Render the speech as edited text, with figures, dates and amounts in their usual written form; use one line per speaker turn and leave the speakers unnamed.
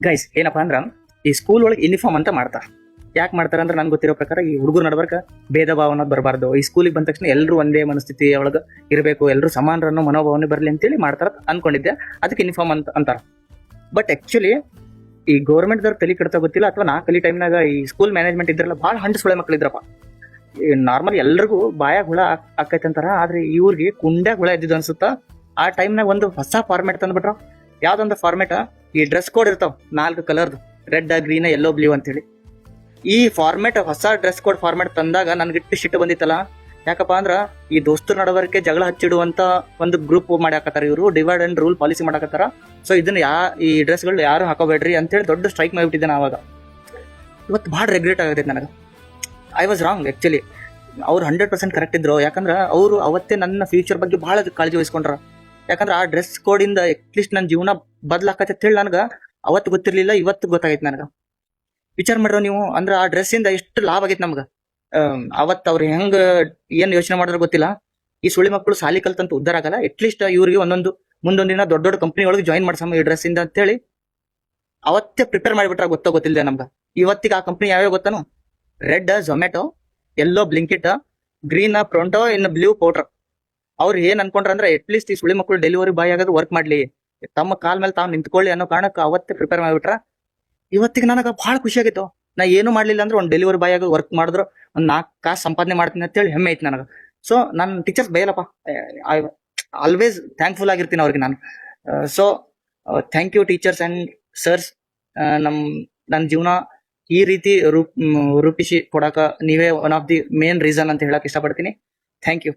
Guys ಏನಪ್ಪಾ ಅಂದ್ರ ಈ ಸ್ಕೂಲ್ ಒಳಗೆ ಯೂನಿಫಾರ್ಮ್ ಅಂತ ಮಾಡ್ತಾರ. ಯಾಕೆ ಮಾಡ್ತಾರ ಅಂದ್ರೆ ನನ್ಗೆ ಗೊತ್ತಿರೋ ಪ್ರಕಾರ ಈ ಹುಡುಗರು ನಡ್ಬರ್ಕ ಭೇದ ಭಾವ ಅನ್ನೋದು ಬರಬಾರ್ದು. ಈ ಸ್ಕೂಲಿಗೆ ಬಂದ ತಕ್ಷಣ ಎಲ್ಲರೂ ಒಂದೇ ಮನಸ್ಥಿತಿ ಒಳಗೆ ಇರಬೇಕು, ಎಲ್ಲರೂ ಸಮಾನರನ್ನು ಮನೋಭಾವನೆ ಬರಲಿ ಅಂತೇಳಿ ಮಾಡ್ತಾರ ಅನ್ಕೊಂಡಿದ್ದೆ. ಅದಕ್ಕೆ ಯೂನಿಫಾರ್ಮ್ ಅಂತ ಅಂತಾರ. ಬಟ್ ಆಕ್ಚುಲಿ ಈ ಗೌರ್ಮೆಂಟ್ ದವ್ರು ತಲೆ ಕೆಡ್ತಾ ಗೊತ್ತಿಲ್ಲ, ಅಥವಾ ನಾ ಕಲಿ ಟೈಮ್ನಾಗ ಈ ಸ್ಕೂಲ್ ಮ್ಯಾನೇಜ್ಮೆಂಟ್ ಇದ್ರಲ್ಲ ಭಾಳ ಹಂಡು ಸುಳೆ ಮಕ್ಳು ಇದ್ರಪ್ಪ. ನಾರ್ಮಲ್ ಎಲ್ರಿಗೂ ಬಾಯಾಗ ಹುಳ ಆಕೈತೆ ಅಂತಾರ, ಆದ್ರೆ ಇವ್ರಿಗೆ ಕುಂಡ್ಯಾಗ ಹುಳ ಇದ್ದಿದ್ದು ಅನ್ಸುತ್ತಾ. ಆ ಟೈಮ್ನಾಗ ಒಂದು ಹೊಸ ಫಾರ್ಮೆಟ್ ತಂದ್ಬಿಟ್ರ. ಯಾವ್ದೊಂದು ಫಾರ್ಮೆಟ್, ಈ ಡ್ರೆಸ್ ಕೋಡ್ ಇರ್ತಾವ 4 ಕಲರ್ದು, ರೆಡ್, ಗ್ರೀನ್, ಯೆಲ್ಲೋ, ಬ್ಲೂ ಅಂತೇಳಿ. ಈ ಫಾರ್ಮೆಟ್, ಹೊಸ ಡ್ರೆಸ್ ಕೋಡ್ ಫಾರ್ಮೆಟ್ ತಂದಾಗ ನನ್ಗಿಟ್ಟು ಶಿಟ್ಟು ಬಂದಿತ್ತಲ್ಲ. ಯಾಕಪ್ಪ ಅಂದ್ರ ಈ ದೋಸ್ತರ ನಡವರಿಕೆ ಜಗಳ ಹಚ್ಚಿಡುವಂತ ಒಂದು ಗ್ರೂಪ್ ಮಾಡಾಕತ್ತಾರ ಇವರು, ಡಿವೈಡ್ ಅಂಡ್ ರೂಲ್ ಪಾಲಿಸಿ ಮಾಡಾಕತ್ತಾರ. ಸೊ ಇದನ್ನ ಈ ಡ್ರೆಸ್ಗಳು ಯಾರು ಹಾಕೋಬೇಡ್ರಿ ಅಂತೇಳಿ ದೊಡ್ಡ ಸ್ಟ್ರೈಕ್ ಮಾಡಿಬಿಟ್ಟಿದ್ದೆ ನಾ ಅವಾಗ. ಇವತ್ತು ಭಾಳ ರೆಗ್ರೆಟ್ ಆಗತೈತೆ ನನಗೆ. I was wrong actually. ಅವ್ರು 100% ಕರೆಕ್ಟ್ ಇದ್ರು. ಯಾಕಂದ್ರೆ ಅವರು ಅವತ್ತೇ ನನ್ನ ಫ್ಯೂಚರ್ ಬಗ್ಗೆ ಭಾಳ ಕಾಳಜಿ ವಹಿಸ್ಕೊಂಡ್ರ. ಯಾಕಂದ್ರೆ ಆ ಡ್ರೆಸ್ ಕೋಡಿಂದ ಅಟ್ಲೀಸ್ಟ್ ನನ್ನ ಜೀವನ ಬದಲಾಕತ್ತೆ ಹೇಳಿ ನನಗೆ ಅವತ್ತು ಗೊತ್ತಿರ್ಲಿಲ್ಲ, ಇವತ್ತು ಗೊತ್ತಾಗೈತೆ ನನಗೆ. ವಿಚಾರ ಮಾಡ್ರೋ ನೀವು, ಅಂದ್ರೆ ಆ ಡ್ರೆಸ್ ಇಂದ ಎಷ್ಟು ಲಾಭ ಆಗೈತೆ ನಮ್ಗೆ. ಅವತ್ತು ಅವ್ರು ಹೆಂಗ ಏನ್ ಯೋಚನೆ ಮಾಡಿದ್ರು ಗೊತ್ತಿಲ್ಲ. ಈ ಸುಳಿ ಮಕ್ಕಳು ಸಾಲಿ ಕಲ್ತಂತ ಉದ್ದಾರ ಆಗಲ್ಲ, ಅಟ್ಲೀಸ್ಟ್ ಇವ್ರಿಗೆ ಮುಂದೊಂದಿನ ದೊಡ್ಡ ದೊಡ್ಡ ಕಂಪ್ನಿ ಒಳಗೆ ಜಾಯಿನ್ ಮಾಡ್ಸಮ್ಮ ಈ ಡ್ರೆಸ್ ಇಂದ ಅಂತೇಳಿ ಅವತ್ತೇ ಪ್ರಿಪೇರ್ ಮಾಡಿಬಿಟ್ರ. ಗೊತ್ತಿಲ್ಲದೆ ನಮ್ಗೆ. ಇವತ್ತಿಗೆ ಆ ಕಂಪ್ನಿ ಯಾವ್ಯಾವ ಗೊತ್ತಾನು? Red Zomato, yellow Blinkit, green Pronto, ಇನ್ನು ಬ್ಲೂ ಪೌಡರ್. ಅವ್ರು ಏನ್ ಅನ್ಕೊಂಡ್ರ ಅಂದ್ರೆ ಅಟ್ಲೀಸ್ಟ್ ಈ ಸುಳಿ ಮಕ್ಕಳು ಡೆಲಿವರಿ ಬಾಯ್ ಆಗೋದು ವರ್ಕ್ ಮಾಡ್ಲಿ, ತಮ್ಮ ಕಾಲ್ ಮೇಲೆ ತಾವು ನಿಂತ್ಕೊಳ್ಳಿ ಅನ್ನೋ ಕಾರಣಕ್ಕೆ ಅವತ್ತೇ ಪ್ರಿಪೇರ್ ಮಾಡಿಬಿಟ್ರ. ಇವತ್ತಿಗೆ ನನಗೆ ಬಹಳ ಖುಷಿ ಆಗಿತ್ತು. ನಾ ಏನು ಮಾಡ್ಲಿಲ್ಲ ಅಂದ್ರೆ ಒಂದು ಡೆಲಿವರಿ ಬಾಯ್ ಆಗಿ ವರ್ಕ್ ಮಾಡಿದ್ರು ಒಂದು 4 ಕಾಸು ಸಂಪಾದನೆ ಮಾಡ್ತೀನಿ ಅಂತೇಳಿ ಹೆಮ್ಮೆ ಐತಿ ನನಗೆ. ಸೊ ನನ್ನ ಟೀಚರ್ಸ್ ಬೈಯಲ್ಲಪ್ಪ, ಐ ಆಲ್ವೇಸ್ ಥ್ಯಾಂಕ್ಫುಲ್ ಆಗಿರ್ತೀನಿ ಅವ್ರಿಗೆ ನಾನು. So thank you teachers and sirs. ನನ್ನ ಜೀವನ ಈ ರೀತಿ ರೂಪಿಸಿ ಕೊಡಾಕ ನೀವೇ one of the main reason ಅಂತ ಹೇಳಕ್ ಇಷ್ಟಪಡ್ತೀನಿ. Thank you.